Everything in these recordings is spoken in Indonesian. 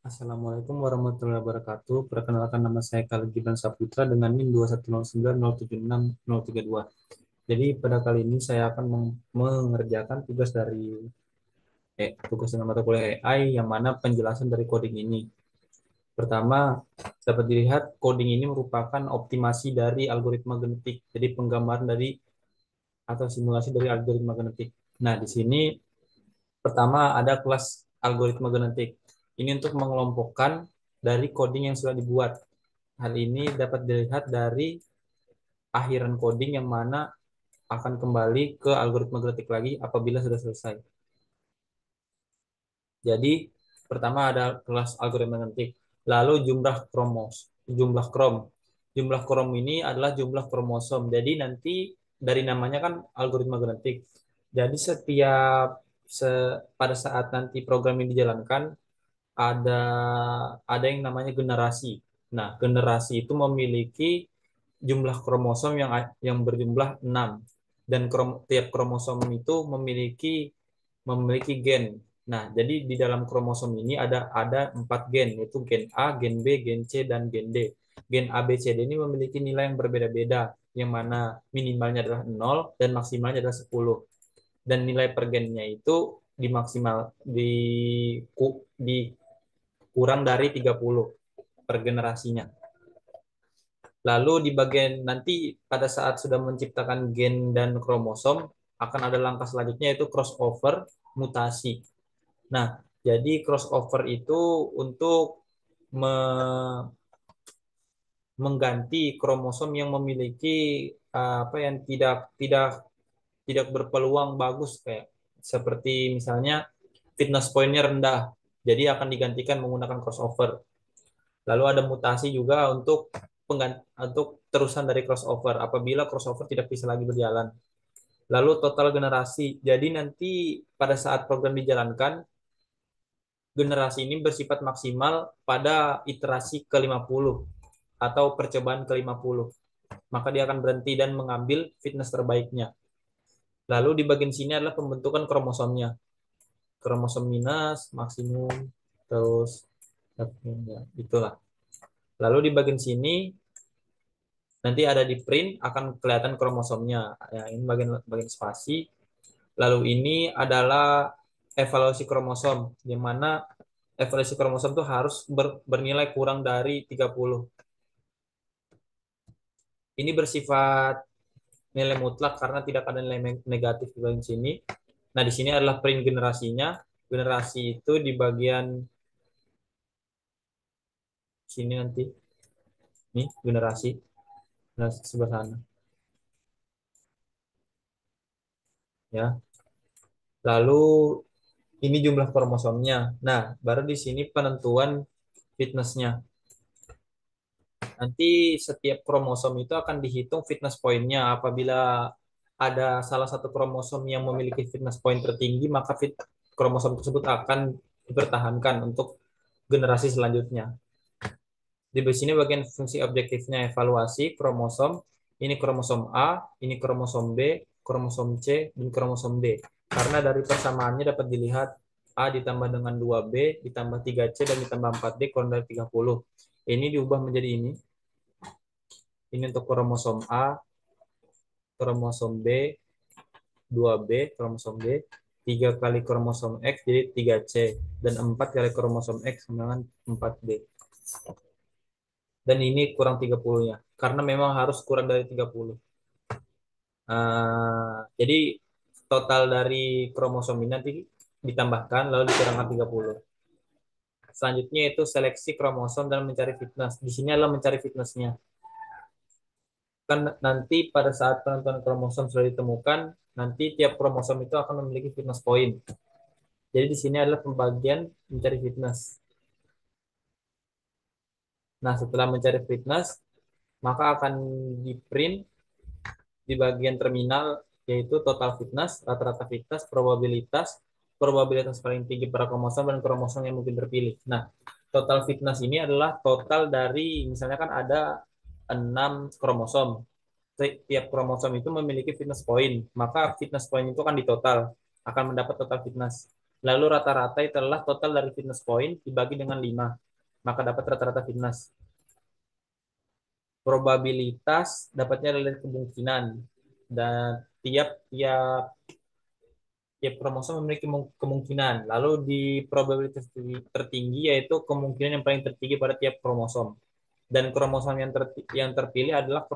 Assalamualaikum warahmatullahi wabarakatuh. Perkenalkan nama saya Khalid Gibran Saputra dengan NIM 2109079076032. Jadi pada kali ini saya akan mengerjakan tugas dari tugas dengan mata kuliah AI yang mana penjelasan dari coding ini. Pertama, dapat dilihat coding ini merupakan optimasi dari algoritma genetik. Jadi penggambaran dari atau simulasi dari algoritma genetik. Nah, di sini pertama ada kelas algoritma genetik. Ini untuk mengelompokkan dari coding yang sudah dibuat. Hal ini dapat dilihat dari akhiran coding yang mana akan kembali ke algoritma genetik lagi apabila sudah selesai. Jadi pertama ada kelas algoritma genetik. Lalu jumlah krom. Jumlah krom ini adalah jumlah kromosom. Jadi nanti dari namanya kan algoritma genetik. Jadi pada saat nanti program ini dijalankan ada ada yang namanya generasi. Nah, generasi itu memiliki jumlah kromosom yang berjumlah 6 dan tiap kromosom itu memiliki gen. Nah, jadi di dalam kromosom ini ada 4 gen, yaitu gen A, gen B, gen C, dan gen D. Gen A, B, C, D ini memiliki nilai yang berbeda-beda, yang mana minimalnya adalah 0 dan maksimalnya adalah 10. Dan nilai per gennya itu dikurang dari 30 per generasinya. Lalu di bagian nanti pada saat sudah menciptakan gen dan kromosom akan ada langkah selanjutnya yaitu crossover mutasi. Nah, jadi crossover itu untuk mengganti kromosom yang memiliki apa yang tidak tidak berpeluang bagus kayak seperti misalnya fitness point-nya rendah. Jadi akan digantikan menggunakan crossover. Lalu ada mutasi juga untuk terusan dari crossover apabila crossover tidak bisa lagi berjalan. Lalu total generasi. Jadi nanti pada saat program dijalankan, generasi ini bersifat maksimal pada iterasi ke-50 atau percobaan ke-50. Maka dia akan berhenti dan mengambil fitness terbaiknya. Lalu di bagian sini adalah pembentukan kromosomnya. Kromosom minus, maksimum, terus ya, itulah. Lalu di bagian sini nanti ada di print akan kelihatan kromosomnya. Ya, ini bagian bagian spasi. Lalu ini adalah evaluasi kromosom, di mana evaluasi kromosom itu harus bernilai kurang dari 30. Ini bersifat nilai mutlak karena tidak ada nilai negatif di bagian sini. Nah, di sini adalah print generasinya. Generasi itu di bagian sini nanti. Nih, generasi. Generasi sebelah sana. Ya. Lalu ini jumlah kromosomnya. Nah, baru di sini penentuan fitnessnya. Nanti setiap kromosom itu akan dihitung fitness point-nya. Apabila ada salah satu kromosom yang memiliki fitness point tertinggi, maka kromosom tersebut akan dipertahankan untuk generasi selanjutnya. Di sini bagian fungsi objektifnya evaluasi kromosom. Ini kromosom A, ini kromosom B, kromosom C, dan kromosom D. Karena dari persamaannya dapat dilihat A ditambah dengan 2B, ditambah 3C, dan ditambah 4D kurang dari 30. Ini diubah menjadi ini. Ini untuk kromosom A, kromosom B, 2B, kromosom D, 3 kali kromosom X jadi 3C, dan 4 kali kromosom X sama dengan 4D. Dan ini kurang 30-nya, karena memang harus kurang dari 30. Jadi total dari kromosom ini nanti ditambahkan lalu dikurangkan 30. Selanjutnya itu seleksi kromosom dan mencari fitness. Di sini adalah mencari fitnessnya. Kan nanti pada saat penentuan kromosom sudah ditemukan, nanti tiap kromosom itu akan memiliki fitness point. Jadi di sini adalah pembagian mencari fitness. Nah, setelah mencari fitness, maka akan di-print di bagian terminal yaitu total fitness, rata-rata fitness, probabilitas, probabilitas paling tinggi para kromosom dan kromosom yang mungkin terpilih. Nah, total fitness ini adalah total dari misalnya kan ada 6 kromosom. Tiap kromosom itu memiliki fitness point, maka fitness point itu akan ditotal, akan mendapat total fitness. Lalu rata-rata itu adalah total dari fitness point dibagi dengan 5. Maka dapat rata-rata fitness. Probabilitas dapatnya dari kemungkinan. Dan tiap tiap kromosom memiliki kemungkinan. Lalu di probabilitas tertinggi yaitu kemungkinan yang paling tertinggi pada tiap kromosom. Dan kromosom yang terpilih adalah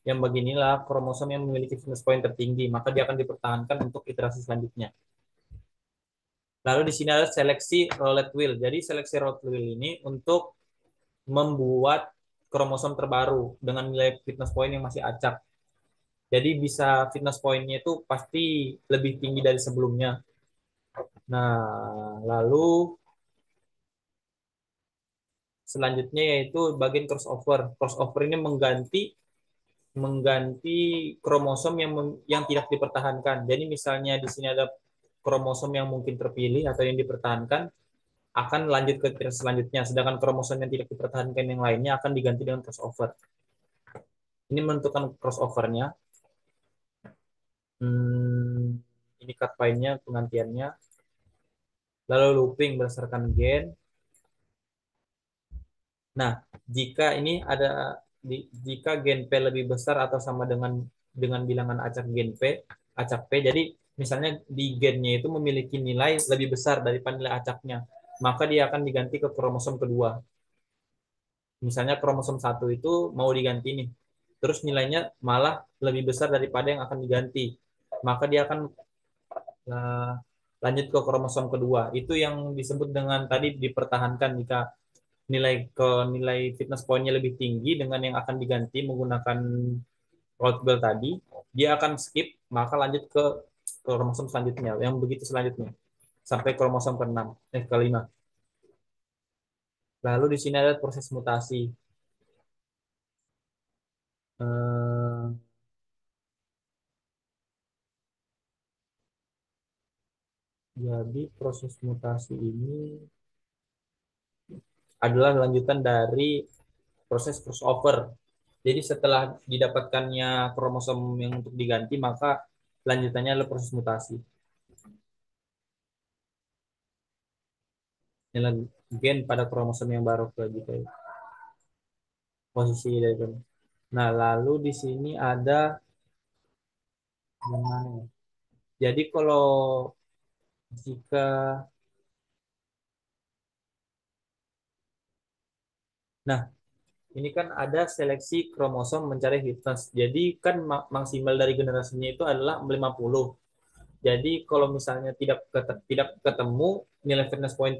yang beginilah kromosom yang memiliki fitness point tertinggi, maka dia akan dipertahankan untuk iterasi selanjutnya. Lalu di sini ada seleksi roulette wheel. Jadi seleksi roulette wheel ini untuk membuat kromosom terbaru dengan nilai fitness point yang masih acak. Jadi bisa fitness point-nya itu pasti lebih tinggi dari sebelumnya. Nah, lalu selanjutnya yaitu bagian crossover. Crossover ini mengganti mengganti kromosom yang tidak dipertahankan. Jadi misalnya di sini ada kromosom yang mungkin terpilih atau yang dipertahankan akan lanjut ke iteras selanjutnya, sedangkan kromosom yang tidak dipertahankan yang lainnya akan diganti dengan crossover. Ini menentukan crossovernya. Hmm, ini cut point-nya, penggantiannya. Lalu looping berdasarkan gen. Nah, jika ini ada jika gen P lebih besar atau sama dengan bilangan acak gen P, acak P, jadi misalnya di gennya itu memiliki nilai lebih besar daripada nilai acaknya, maka dia akan diganti ke kromosom kedua. Misalnya kromosom satu itu mau diganti nih, terus nilainya malah lebih besar daripada yang akan diganti, maka dia akan eh, lanjut ke kromosom kedua. Itu yang disebut dengan tadi dipertahankan jika nilai fitness point-nya lebih tinggi dengan yang akan diganti menggunakan road bell tadi, dia akan skip maka lanjut ke kromosom selanjutnya, yang begitu selanjutnya sampai kromosom ke-6, ke-5. Lalu di sini ada proses mutasi. Eh, jadi proses mutasi ini adalah lanjutan dari proses crossover. Jadi setelah didapatkannya kromosom yang untuk diganti, maka lanjutannya adalah proses mutasi. Nilai gen pada kromosom yang baru ke gitu ya, posisi dari itu. Nah, lalu di sini ada gimana ya? Jadi kalau jika nah, ini kan ada seleksi kromosom mencari fitness. Jadi kan maksimal dari generasinya itu adalah 50. Jadi kalau misalnya tidak ketemu nilai fitness point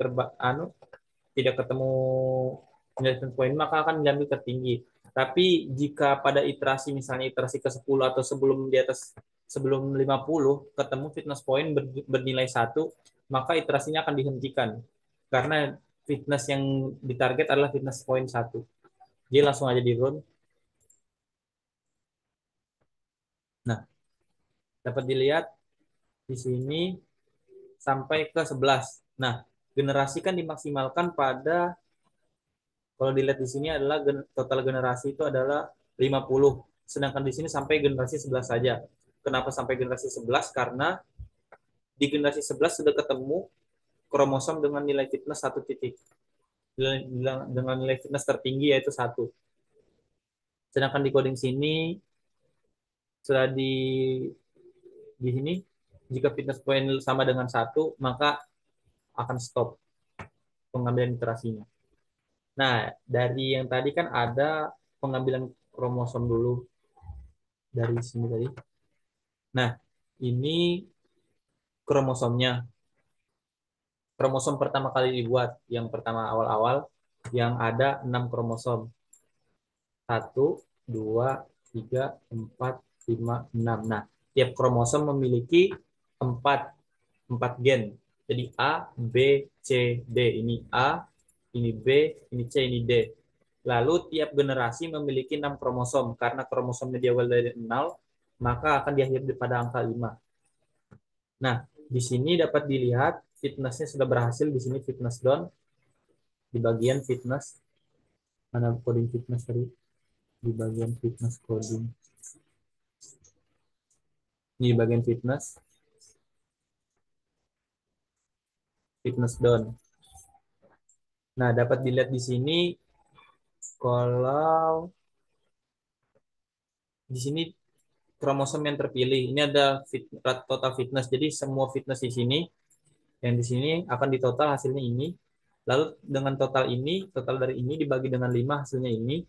tidak ketemu nilai fitness point maka akan diambil tertinggi. Tapi jika pada iterasi misalnya iterasi ke-10 atau sebelum 50 ketemu fitness point bernilai satu, maka iterasinya akan dihentikan karena fitness yang ditarget adalah fitness point satu. Jadi langsung aja di run. Nah, dapat dilihat di sini sampai ke 11. Nah, generasi kan dimaksimalkan pada kalau dilihat di sini adalah total generasi itu adalah 50. Sedangkan di sini sampai generasi 11 saja. Kenapa sampai generasi 11? Karena di generasi 11 sudah ketemu kromosom dengan nilai fitness satu titik. Dengan nilai fitness tertinggi yaitu satu. Sedangkan di coding sini sudah di sini jika fitness point sama dengan satu maka akan stop pengambilan iterasinya. Nah, dari yang tadi kan ada pengambilan kromosom dulu dari sini tadi. Nah, ini kromosomnya. Kromosom pertama kali dibuat, yang pertama awal-awal, yang ada 6 kromosom. Satu, 2, 3, 4, 5, 6. Nah, tiap kromosom memiliki 4, 4 gen. Jadi A, B, C, D. Ini A, ini B, ini C, ini D. Lalu tiap generasi memiliki 6 kromosom. Karena kromosomnya diawal dari 0, maka akan diakhiri pada angka 5. Nah, di sini dapat dilihat fitnessnya sudah berhasil. Di sini fitness down di bagian fitness. Mana coding fitness tadi? Di bagian fitness coding. Di bagian fitness. fitness down. Nah, dapat dilihat di sini kalau di sini kromosom yang terpilih. Ini ada total fitness. Jadi semua fitness di sini yang di sini akan ditotal hasilnya ini. Lalu dengan total ini, total dari ini dibagi dengan 5 hasilnya ini.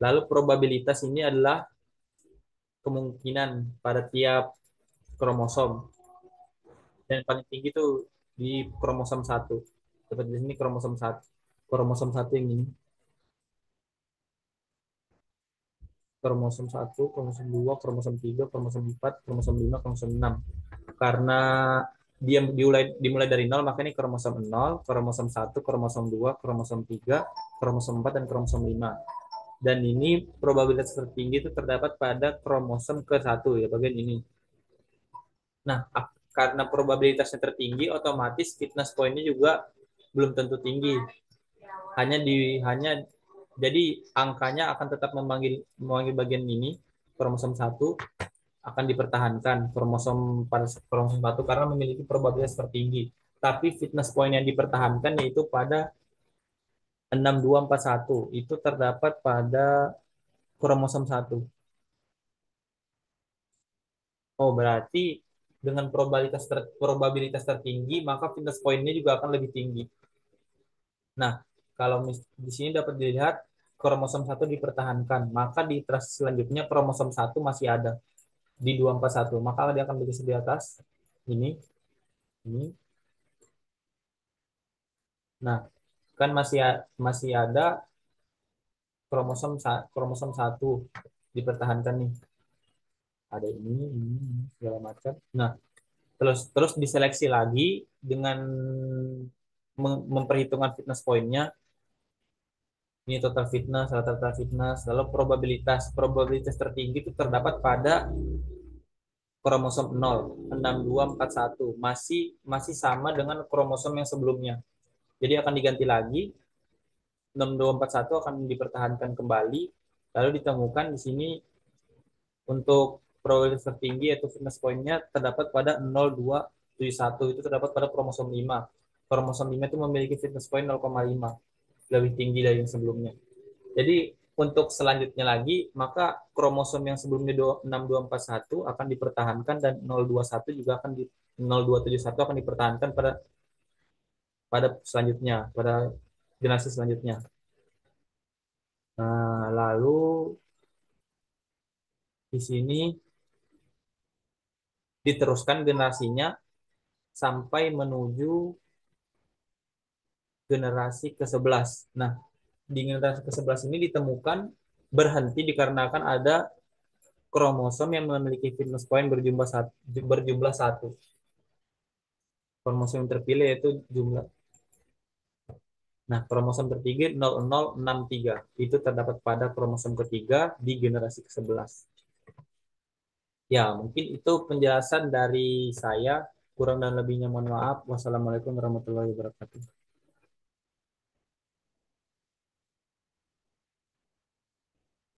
Lalu probabilitas ini adalah kemungkinan pada tiap kromosom. Dan paling tinggi itu di kromosom satu. Seperti di sini kromosom satu. Kromosom satu yang ini. Kromosom satu, kromosom 2, kromosom 3, kromosom 4, kromosom 5, kromosom 6. Karena dia dimulai dari nol, maka ini kromosom nol, kromosom satu, kromosom 2, kromosom 3, kromosom 4, dan kromosom 5. Dan ini probabilitas tertinggi itu terdapat pada kromosom ke satu ya, bagian ini. Nah, karena probabilitasnya tertinggi, otomatis fitness point-nya juga belum tentu tinggi. Hanya jadi angkanya akan tetap memanggil bagian ini kromosom satu akan dipertahankan kromosom satu karena memiliki probabilitas tertinggi. Tapi fitness point yang dipertahankan yaitu pada 6241 itu terdapat pada kromosom satu. Oh, berarti dengan probabilitas tertinggi maka fitness point-nya juga akan lebih tinggi. Nah, kalau di sini dapat dilihat kromosom satu dipertahankan, maka di iteration selanjutnya kromosom satu masih ada di 241. Maka dia akan bergeser di atas ini, ini. Nah, kan masih ada kromosom satu dipertahankan nih. Ada ini segala macam. Nah, terus terus diseleksi lagi dengan memperhitungkan fitness point-nya. Ini total fitness, lalu probabilitas tertinggi itu terdapat pada kromosom 0, 6241. Masih masih sama dengan kromosom yang sebelumnya. Jadi akan diganti lagi, 6241 akan dipertahankan kembali, lalu ditemukan di sini untuk probabilitas tertinggi yaitu fitness point-nya terdapat pada 0271, itu terdapat pada kromosom 5. Kromosom 5 itu memiliki fitness point 0,5, lebih tinggi dari yang sebelumnya. Jadi untuk selanjutnya lagi, maka kromosom yang sebelumnya 6241 akan dipertahankan dan 021 juga akan 0271 akan dipertahankan pada pada selanjutnya, pada generasi selanjutnya. Nah, lalu di sini diteruskan generasinya sampai menuju generasi ke-11. Nah, di generasi ke-11 ini ditemukan berhenti dikarenakan ada kromosom yang memiliki fitness point berjumlah satu. Kromosom yang terpilih yaitu jumlah. Nah, kromosom tertinggi 0063 itu terdapat pada kromosom ketiga di generasi ke-11. Ya, mungkin itu penjelasan dari saya. Kurang dan lebihnya mohon maaf. Wassalamualaikum warahmatullahi wabarakatuh.